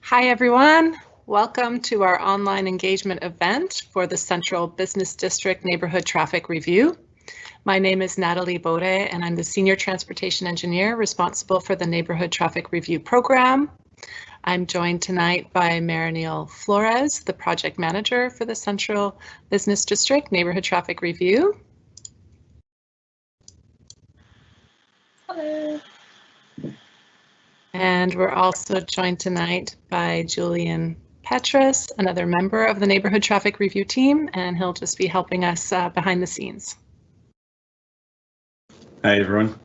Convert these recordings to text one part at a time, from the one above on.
Hi everyone, welcome to our online engagement event for the Central Business District Neighborhood Traffic Review. My name is Natalie Bode and I'm the Senior Transportation Engineer responsible for the Neighborhood Traffic Review program. I'm joined tonight by Marinil Flores, the Project Manager for the Central Business District Neighborhood Traffic Review. Hello. And we're also joined tonight by Julian Petrus, another member of the Neighborhood Traffic Review team, and he'll just be helping us behind the scenes. Hi, everyone.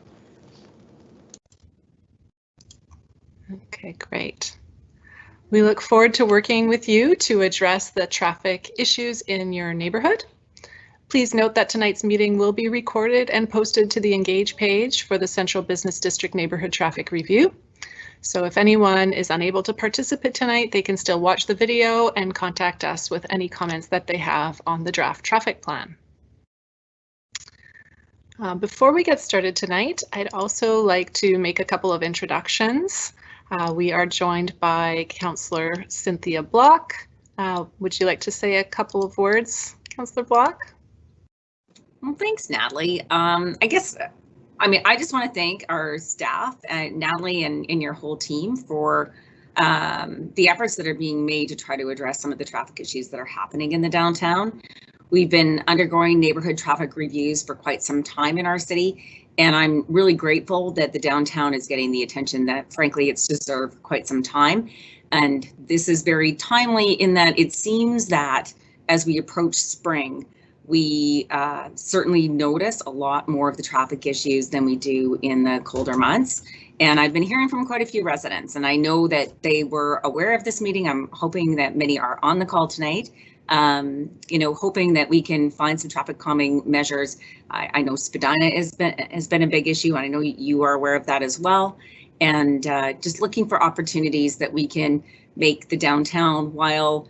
Okay, great. We look forward to working with you to address the traffic issues in your neighborhood. Please note that tonight's meeting will be recorded and posted to the Engage page for the Central Business District Neighborhood Traffic Review. So if anyone is unable to participate tonight, they can still watch the video and contact us with any comments that they have on the draft traffic plan. Before we get started tonight, I'd also like to make a couple of introductions. We are joined by Councillor Cynthia Block. Would you like to say a couple of words, Councillor Block? Well, thanks, Natalie. I just want to thank our staff, Natalie and your whole team for the efforts that are being made to try to address some of the traffic issues that are happening in the downtown. We've been undergoing neighborhood traffic reviews for quite some time in our city, and I'm really grateful that the downtown is getting the attention that, frankly, it's deserved quite some time. And this is very timely in that it seems that as we approach spring, we certainly notice a lot more of the traffic issues than we do in the colder months. And I've been hearing from quite a few residents, and I know that they were aware of this meeting. I'm hoping that many are on the call tonight, hoping that we can find some traffic calming measures. I know Spadina has been a big issue, and I know you are aware of that as well. And just looking for opportunities that we can make the downtown, while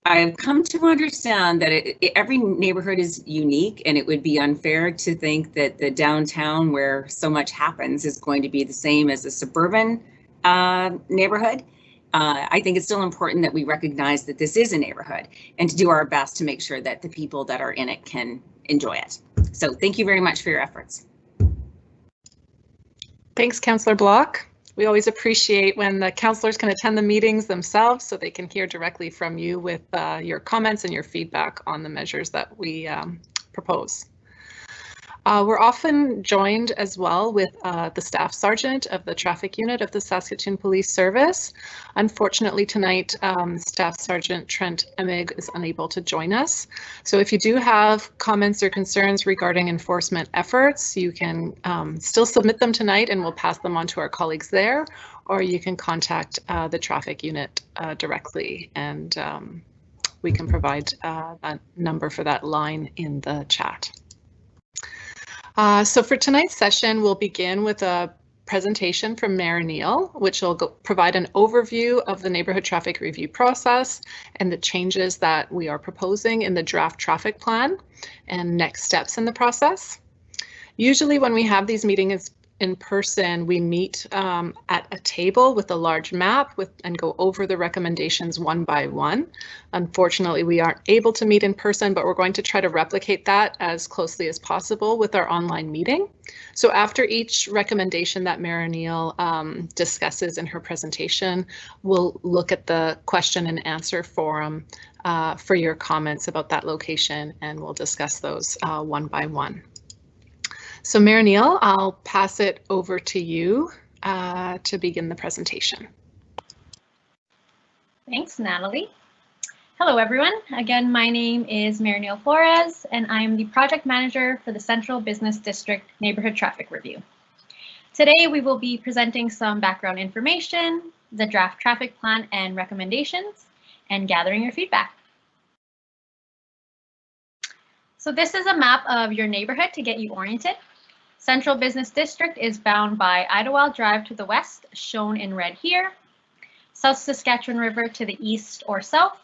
I've come to understand that every neighborhood is unique, and it would be unfair to think that the downtown, where so much happens, is going to be the same as a suburban neighborhood. I think it's still important that we recognize that this is a neighborhood and to do our best to make sure that the people that are in it can enjoy it. So thank you very much for your efforts. Thanks, Councillor Block. We always appreciate when the councillors can attend the meetings themselves so they can hear directly from you with your comments and your feedback on the measures that we propose. We're often joined as well with the Staff Sergeant of the Traffic Unit of the Saskatoon Police Service. Unfortunately tonight, Staff Sergeant Trent Emig is unable to join us. So if you do have comments or concerns regarding enforcement efforts, you can still submit them tonight and we'll pass them on to our colleagues there, or you can contact the Traffic Unit directly, and we can provide that number for that line in the chat. So for tonight's session, we'll begin with a presentation from Marinil, which will provide an overview of the neighborhood traffic review process and the changes that we are proposing in the draft traffic plan and next steps in the process. Usually when we have these meetings in person, we meet at a table with a large map and go over the recommendations one by one. Unfortunately, we aren't able to meet in person, but we're going to try to replicate that as closely as possible with our online meeting. So after each recommendation that Marinil discusses in her presentation, we'll look at the question and answer forum for your comments about that location, and we'll discuss those one by one. So Marinil, I'll pass it over to you to begin the presentation. Thanks, Natalie. Hello, everyone. Again, my name is Marinil Flores, and I'm the Project Manager for the Central Business District Neighborhood Traffic Review. Today, we will be presenting some background information, the draft traffic plan and recommendations, and gathering your feedback. So this is a map of your neighborhood to get you oriented. Central Business District is bound by Idlewild Drive to the west, shown in red here, South Saskatchewan River to the east or south,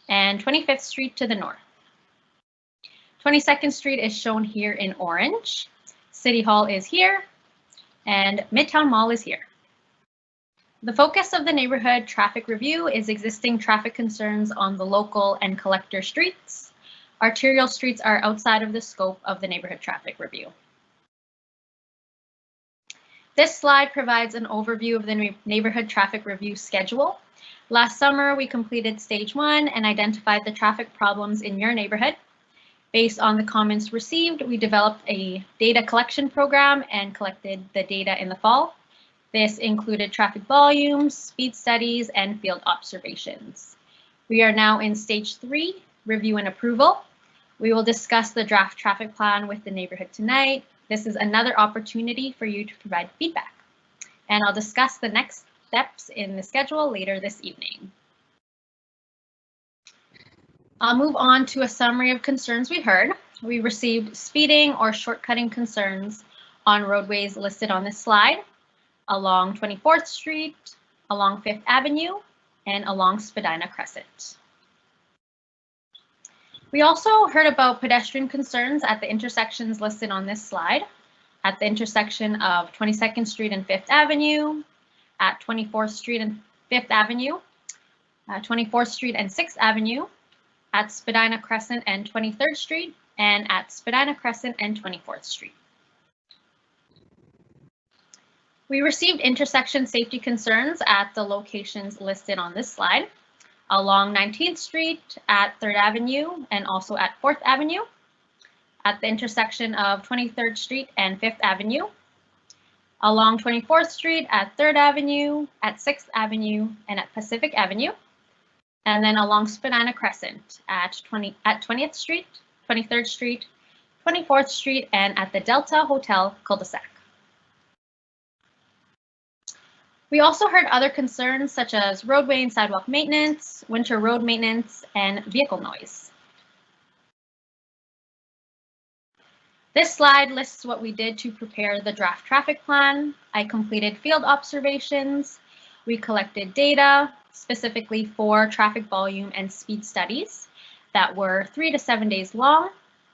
and 25th Street to the north. 22nd Street is shown here in orange, City Hall is here, and Midtown Mall is here. The focus of the neighborhood traffic review is existing traffic concerns on the local and collector streets. Arterial streets are outside of the scope of the neighborhood traffic review. This slide provides an overview of the neighborhood traffic review schedule. Last summer, we completed stage 1 and identified the traffic problems in your neighborhood. Based on the comments received, we developed a data collection program and collected the data in the fall. This included traffic volumes, speed studies, and field observations. We are now in stage 3, review and approval. We will discuss the draft traffic plan with the neighborhood tonight. This is another opportunity for you to provide feedback. And I'll discuss the next steps in the schedule later this evening. I'll move on to a summary of concerns we heard. We received speeding or shortcutting concerns on roadways listed on this slide, along 24th Street, along 5th Avenue, and along Spadina Crescent. We also heard about pedestrian concerns at the intersections listed on this slide, at the intersection of 22nd Street and 5th Avenue, at 24th Street and 5th Avenue, 24th Street and 6th Avenue, at Spadina Crescent and 23rd Street, and at Spadina Crescent and 24th Street. We received intersection safety concerns at the locations listed on this slide, along 19th Street, at 3rd Avenue, and also at 4th Avenue, at the intersection of 23rd Street and 5th Avenue, along 24th Street, at 3rd Avenue, at 6th Avenue, and at Pacific Avenue, and then along Spadina Crescent at 20th Street, 23rd Street, 24th Street, and at the Delta Hotel cul-de-sac. We also heard other concerns such as roadway and sidewalk maintenance, winter road maintenance, and vehicle noise. This slide lists what we did to prepare the draft traffic plan. I completed field observations. We collected data specifically for traffic volume and speed studies that were 3 to 7 days long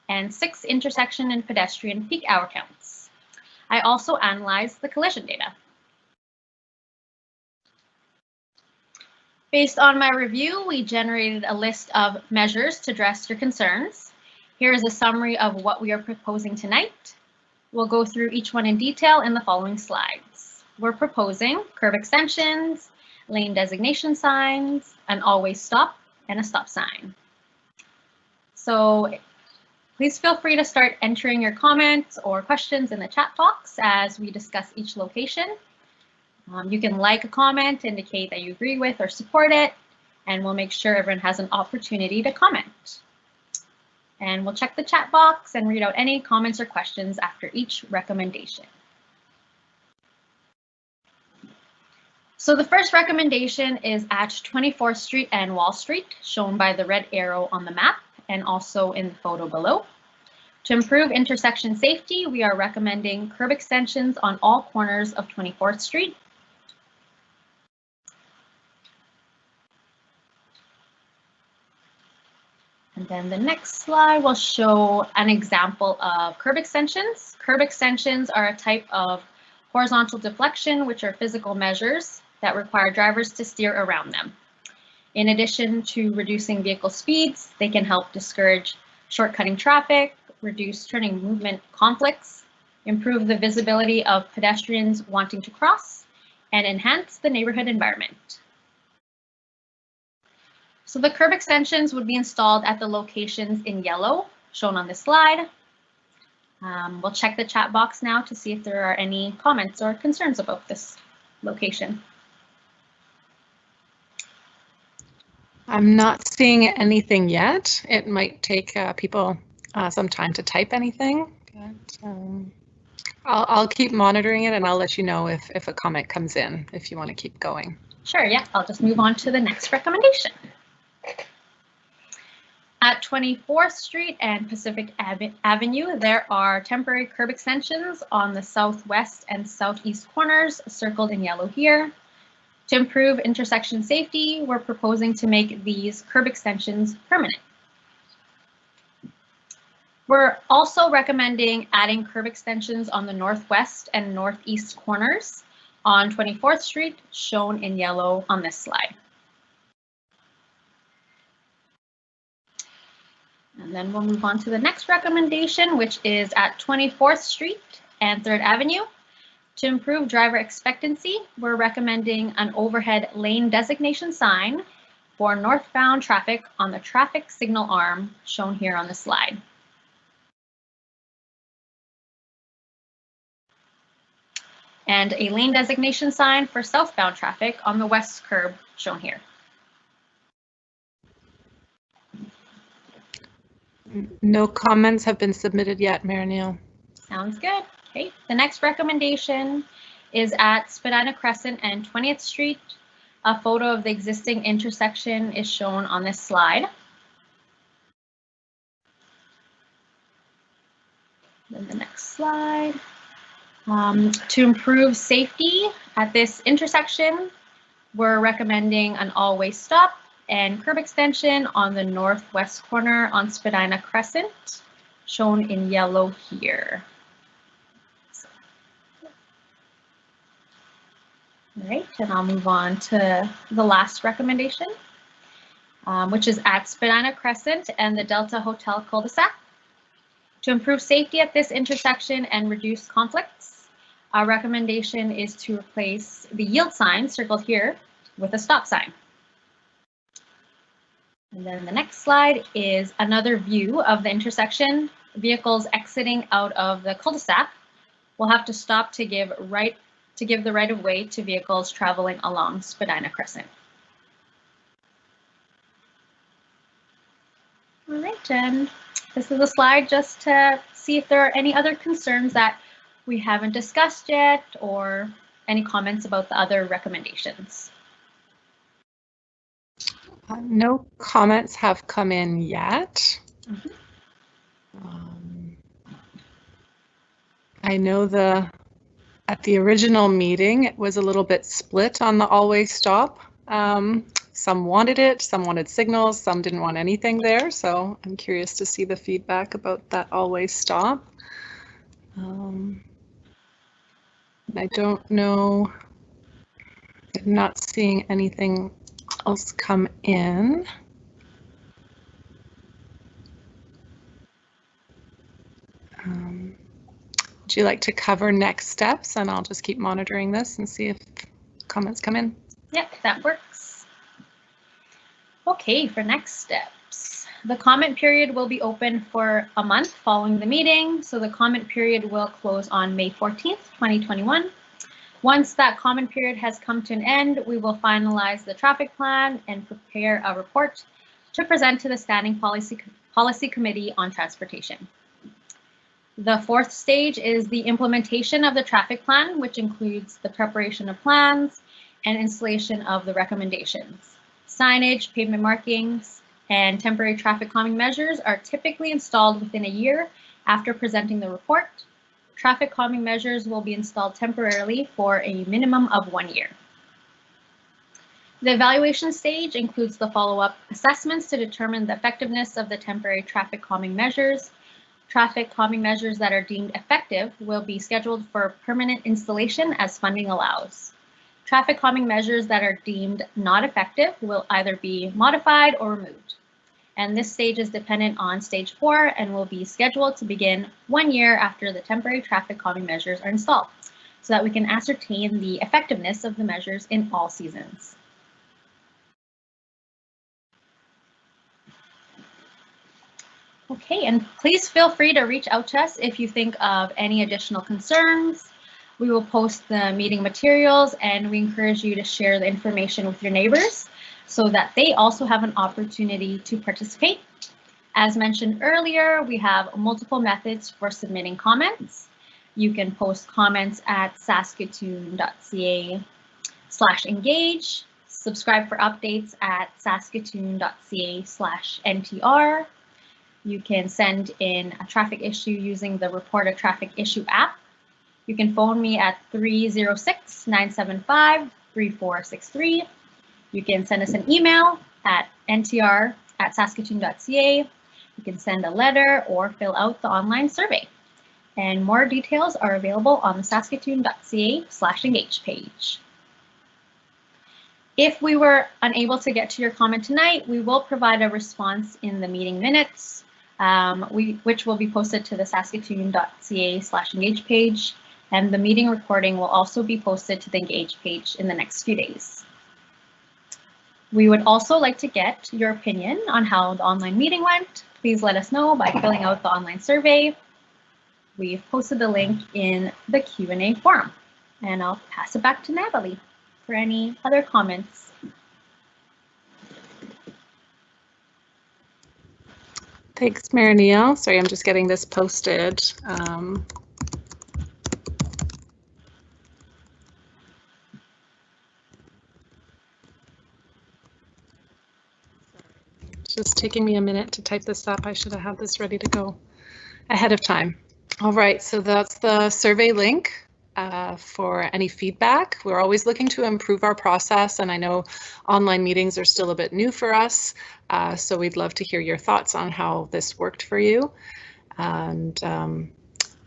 and 6 intersection and pedestrian peak hour counts. I also analyzed the collision data. Based on my review, we generated a list of measures to address your concerns. Here is a summary of what we are proposing tonight. We'll go through each one in detail in the following slides. We're proposing curb extensions, lane designation signs, an always stop, and a stop sign. So please feel free to start entering your comments or questions in the chat box as we discuss each location. You can like a comment, indicate that you agree with or support it, and we'll make sure everyone has an opportunity to comment. And we'll check the chat box and read out any comments or questions after each recommendation. So the first recommendation is at 24th Street and Wall Street, shown by the red arrow on the map and also in the photo below. To improve intersection safety, we are recommending curb extensions on all corners of 24th Street. And then the next slide will show an example of curb extensions. Curb extensions are a type of horizontal deflection, which are physical measures that require drivers to steer around them. In addition to reducing vehicle speeds, they can help discourage shortcutting traffic, reduce turning movement conflicts, improve the visibility of pedestrians wanting to cross, and enhance the neighborhood environment. So the curb extensions would be installed at the locations in yellow, shown on this slide. We'll check the chat box now to see if there are any comments or concerns about this location. I'm not seeing anything yet. It might take people some time to type anything. But, I'll keep monitoring it and I'll let you know if a comment comes in, if you want to keep going. Sure, yeah, I'll just move on to the next recommendation. At 24th Street and Pacific Avenue, there are temporary curb extensions on the southwest and southeast corners, circled in yellow here. To improve intersection safety, we're proposing to make these curb extensions permanent. We're also recommending adding curb extensions on the northwest and northeast corners on 24th Street, shown in yellow on this slide. And then we'll move on to the next recommendation, which is at 24th Street and 3rd Avenue. To improve driver expectancy, we're recommending an overhead lane designation sign for northbound traffic on the traffic signal arm shown here on the slide. And a lane designation sign for southbound traffic on the west curb shown here. No comments have been submitted yet, Mayor Neal. Sounds good. Okay, the next recommendation is at Spadina Crescent and 20th Street. A photo of the existing intersection is shown on this slide. Then the next slide. To improve safety at this intersection, we're recommending an all-way stop and curb extension on the northwest corner on Spadina Crescent, shown in yellow here. All right, and I'll move on to the last recommendation, which is at Spadina Crescent and the Delta Hotel cul-de-sac. To improve safety at this intersection and reduce conflicts, our recommendation is to replace the yield sign circled here with a stop sign. And then the next slide is another view of the intersection. Vehicles exiting out of the cul-de-sac will have to stop to give the right of way to vehicles traveling along Spadina Crescent. All right, and this is a slide just to see if there are any other concerns that we haven't discussed yet or any comments about the other recommendations. No comments have come in yet. I know at the original meeting, it was a little bit split on the all-way stop. Some wanted it, some wanted signals, some didn't want anything there. So I'm curious to see the feedback about that all-way stop. I don't know, I'm not seeing anything else come in. Would you like to cover next steps? And I'll just keep monitoring this and see if comments come in. Yep, that works. Okay, for next steps. The comment period will be open for a month following the meeting. So the comment period will close on May 14th, 2021. Once that comment period has come to an end, we will finalize the traffic plan and prepare a report to present to the Standing Policy Committee on Transportation. The fourth stage is the implementation of the traffic plan, which includes the preparation of plans and installation of the recommendations. Signage, pavement markings, and temporary traffic calming measures are typically installed within a year after presenting the report. Traffic calming measures will be installed temporarily for a minimum of 1 year. The evaluation stage includes the follow-up assessments to determine the effectiveness of the temporary traffic calming measures. Traffic calming measures that are deemed effective will be scheduled for permanent installation as funding allows. Traffic calming measures that are deemed not effective will either be modified or removed. And this stage is dependent on stage 4 and will be scheduled to begin 1 year after the temporary traffic calming measures are installed, so that we can ascertain the effectiveness of the measures in all seasons. Okay, and please feel free to reach out to us if you think of any additional concerns. We will post the meeting materials and we encourage you to share the information with your neighbors so that they also have an opportunity to participate. As mentioned earlier, we have multiple methods for submitting comments. You can post comments at saskatoon.ca/engage, subscribe for updates at saskatoon.ca/NTR. You can send in a traffic issue using the Report a Traffic Issue app. You can phone me at 306-975-3463. You can send us an email at ntr@saskatoon.ca. You can send a letter or fill out the online survey. and more details are available on the saskatoon.ca/engage page. If we were unable to get to your comment tonight, we will provide a response in the meeting minutes, which will be posted to the saskatoon.ca/engage page, and the meeting recording will also be posted to the Engage page in the next few days. We would also like to get your opinion on how the online meeting went. Please let us know by filling out the online survey. We've posted the link in the Q&A forum, and I'll pass it back to Natalie for any other comments. Thanks, Mayor Neal. Sorry, I'm just getting this posted. Just taking me a minute to type this up. I should have had this ready to go ahead of time. All right, so that's the survey link for any feedback. We're always looking to improve our process, and I know online meetings are still a bit new for us, so we'd love to hear your thoughts on how this worked for you. And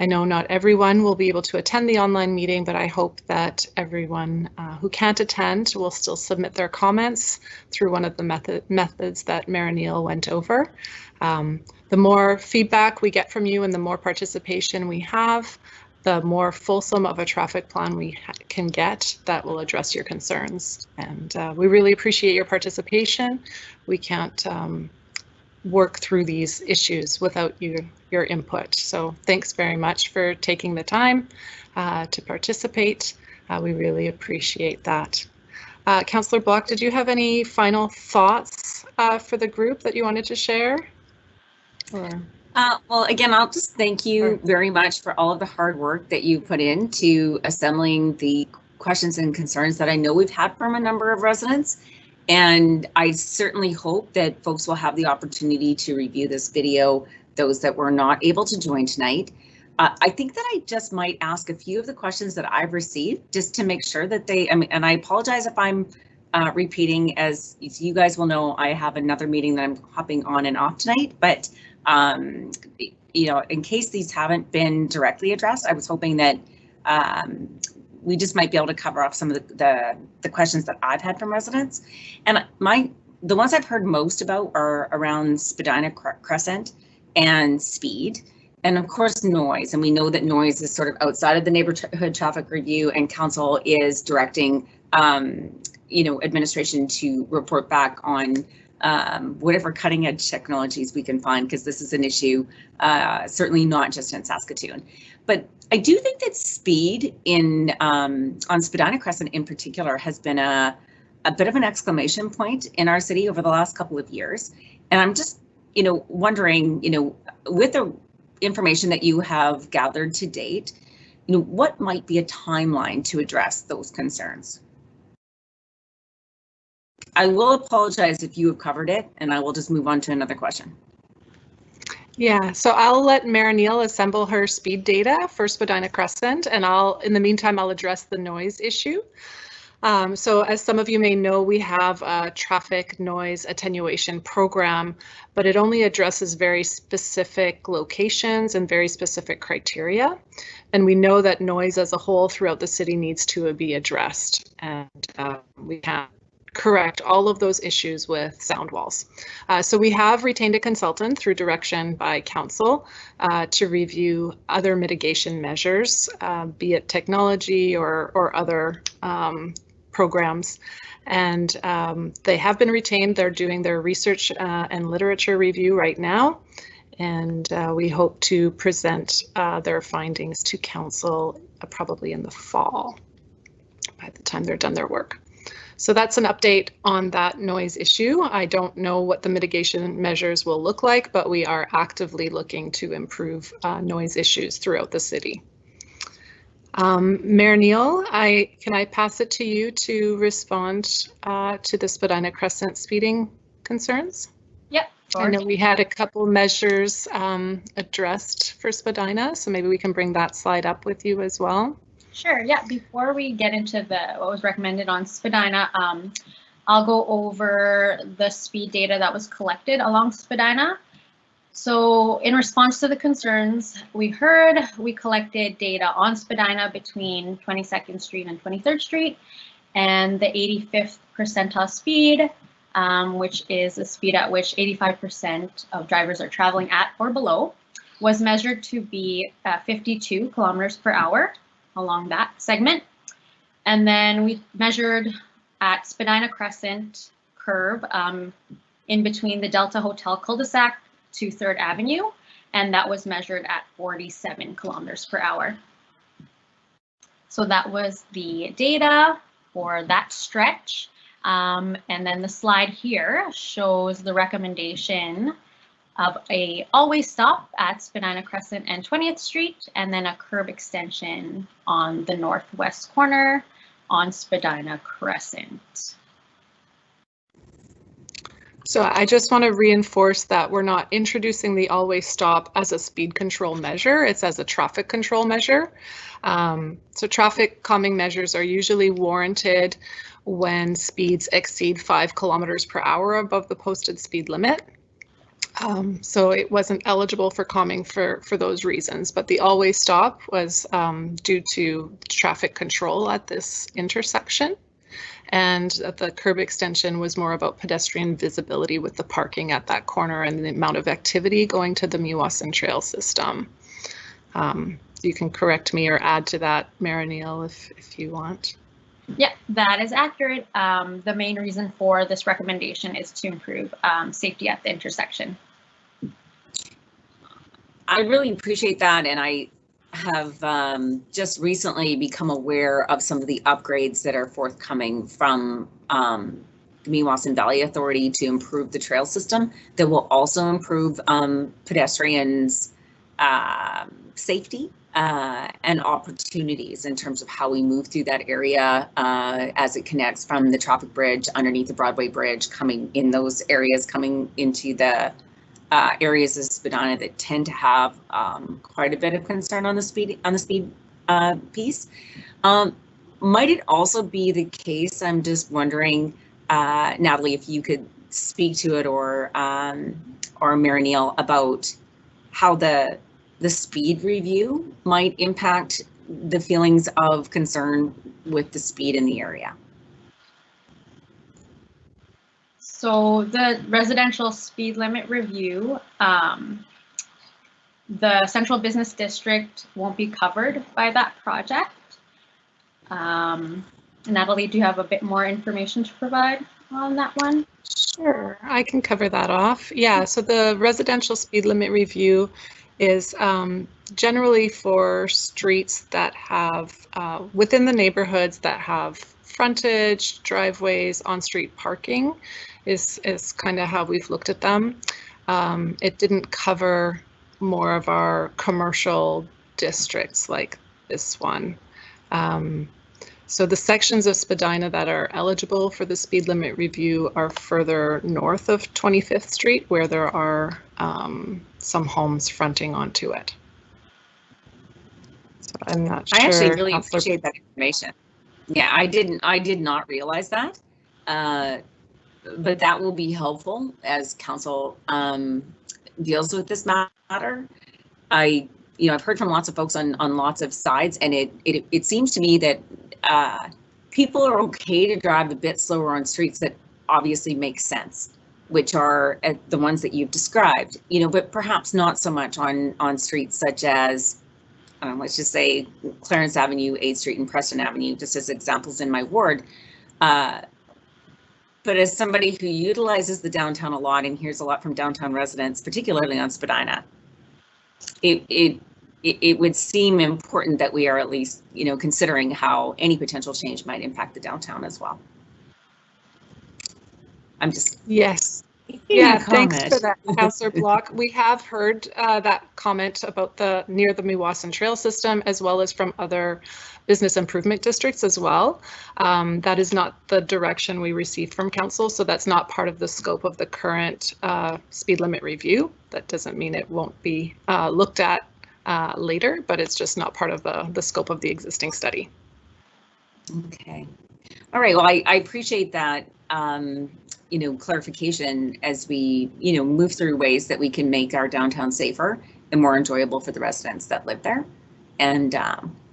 I know not everyone will be able to attend the online meeting, but I hope that everyone who can't attend will still submit their comments through one of the methods that Mayor Neal went over. The more feedback we get from you and the more participation we have, the more fulsome of a traffic plan we can get that will address your concerns. And we really appreciate your participation. We can't work through these issues without your input. So thanks very much for taking the time to participate. We really appreciate that. Councillor Block, did you have any final thoughts for the group that you wanted to share? Or? Well, again, I'll just thank you very much for all of the hard work that you put into assembling the questions and concerns that I know we've had from a number of residents. And I certainly hope that folks will have the opportunity to review this video, those that were not able to join tonight. I think that I just might ask a few of the questions that I've received just to make sure that and I apologize if I'm repeating, as you guys will know, I have another meeting that I'm hopping on and off tonight, but you know, in case these haven't been directly addressed, I was hoping that we just might be able to cover off some of the questions that I've had from residents. And the ones I've heard most about are around Spadina Crescent and speed, and of course noise. And we know that noise is sort of outside of the neighborhood traffic review, and council is directing you know, administration to report back on whatever cutting edge technologies we can find, because this is an issue certainly not just in Saskatoon. But I do think that speed in on Spadina Crescent in particular has been a bit of an exclamation point in our city over the last couple of years. And I'm just, you know, wondering, you know, with the information that you have gathered to date, you know, what might be a timeline to address those concerns? I will apologize if you have covered it, and I will just move on to another question. Yeah, so I'll let Mayor Neal assemble her speed data for Spadina Crescent, and in the meantime, I'll address the noise issue. So as some of you may know, we have a traffic noise attenuation program, but it only addresses very specific locations and very specific criteria. And we know that noise as a whole throughout the city needs to be addressed, and we can correct all of those issues with sound walls. So we have retained a consultant through direction by council to review other mitigation measures, be it technology or other programs. And they have been retained. They're doing their research and literature review right now. And we hope to present their findings to council probably in the fall by the time they're done their work. So that's an update on that noise issue. I don't know what the mitigation measures will look like, but we are actively looking to improve noise issues throughout the city. Mayor Neal, can I pass it to you to respond to the Spadina Crescent speeding concerns? Yep. I know we had a couple measures addressed for Spadina, so maybe we can bring that slide up with you as well. Sure, yeah, before we get into what was recommended on Spadina, I'll go over the speed data that was collected along Spadina. So in response to the concerns we heard, we collected data on Spadina between 22nd Street and 23rd Street, and the 85th percentile speed, which is the speed at which 85% of drivers are traveling at or below, was measured to be 52 kilometers per hour along that segment. And then we measured at Spadina Crescent curve in between the Delta Hotel cul-de-sac to 3rd Avenue, and that was measured at 47 kilometers per hour. So that was the data for that stretch. And then the slide here shows the recommendation of a always stop at Spadina Crescent and 20th Street, and then a curb extension on the northwest corner on Spadina Crescent. So I just want to reinforce that we're not introducing the always stop as a speed control measure. It's as a traffic control measure. So traffic calming measures are usually warranted when speeds exceed 5 kilometers per hour above the posted speed limit. So it wasn't eligible for calming for those reasons, but the always stop was due to traffic control at this intersection. And the curb extension was more about pedestrian visibility with the parking at that corner and the amount of activity going to the Meewasin Trail system. You can correct me or add to that, Marinil, if you want. Yeah, that is accurate. The main reason for this recommendation is to improve safety at the intersection. I really appreciate that, and I have just recently become aware of some of the upgrades that are forthcoming from the Meewasin Valley Authority to improve the trail system that will also improve pedestrians' safety and opportunities in terms of how we move through that area as it connects from the traffic bridge underneath the Broadway Bridge, coming in those areas, coming into the areas of Spadina that tend to have quite a bit of concern on the speed piece. Might it also be the case, I'm just wondering, Natalie, if you could speak to it, or Marinil, about how the speed review might impact the feelings of concern with the speed in the area? So the residential speed limit review, the Central Business District won't be covered by that project. Natalie, do you have a bit more information to provide on that one? Sure, I can cover that off. Yeah, so the residential speed limit review is generally for streets that have, within the neighborhoods that have frontage, driveways, on-street parking is kind of how we've looked at them. It didn't cover more of our commercial districts like this one. So the sections of Spadina that are eligible for the speed limit review are further north of 25th Street, where there are some homes fronting onto it. So I'm not sure. I actually really appreciate that information. Yeah, I did not realize that, but that will be helpful as council deals with this matter. I've heard from lots of folks on lots of sides, and it seems to me that people are okay to drive a bit slower on streets that obviously make sense, which are the ones that you've described, but perhaps not so much on streets such as, let's just say Clarence Avenue, 8th Street, and Preston Avenue, just as examples in my ward. But as somebody who utilizes the downtown a lot and hears a lot from downtown residents, particularly on Spadina, it would seem important that we are at least, considering how any potential change might impact the downtown as well. I'm just Yeah, thanks for that, Councillor Block. We have heard that comment about near the Meewasin Trail system, as well as from other business improvement districts as well. That is not the direction we received from council, so that's not part of the scope of the current speed limit review. That doesn't mean it won't be looked at later, but it's just not part of the scope of the existing study. Okay. All right. Well, I appreciate that clarification as we, move through ways that we can make our downtown safer and more enjoyable for the residents that live there. And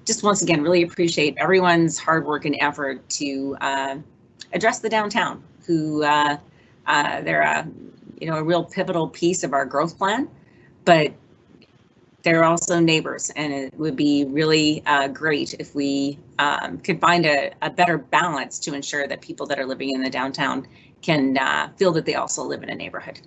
just once again, really appreciate everyone's hard work and effort to address the downtown, who they're a real pivotal piece of our growth plan, but they're also neighbors, and it would be really great if we could find a better balance to ensure that people that are living in the downtown can feel that they also live in a neighborhood.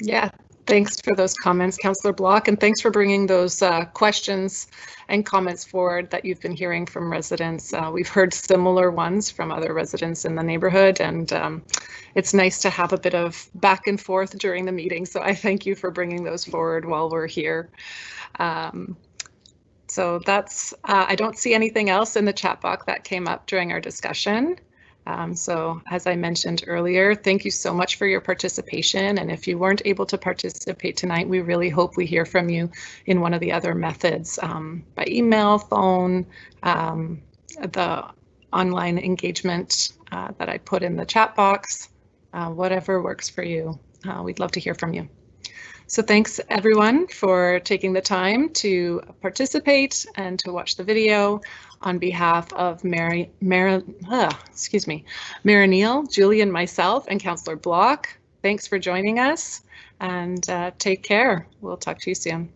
Yeah, thanks for those comments, Councillor Block, and thanks for bringing those questions and comments forward that you've been hearing from residents. We've heard similar ones from other residents in the neighborhood, and it's nice to have a bit of back and forth during the meeting. So I thank you for bringing those forward while we're here. So that's, I don't see anything else in the chat box that came up during our discussion. So as I mentioned earlier, thank you so much for your participation. And if you weren't able to participate tonight, we really hope we hear from you in one of the other methods, by email, phone, the online engagement that I put in the chat box, whatever works for you. We'd love to hear from you. So thanks everyone for taking the time to participate and to watch the video. On behalf of Mayor Neal, Julie, and myself, and Councillor Block, thanks for joining us, and take care. We'll talk to you soon.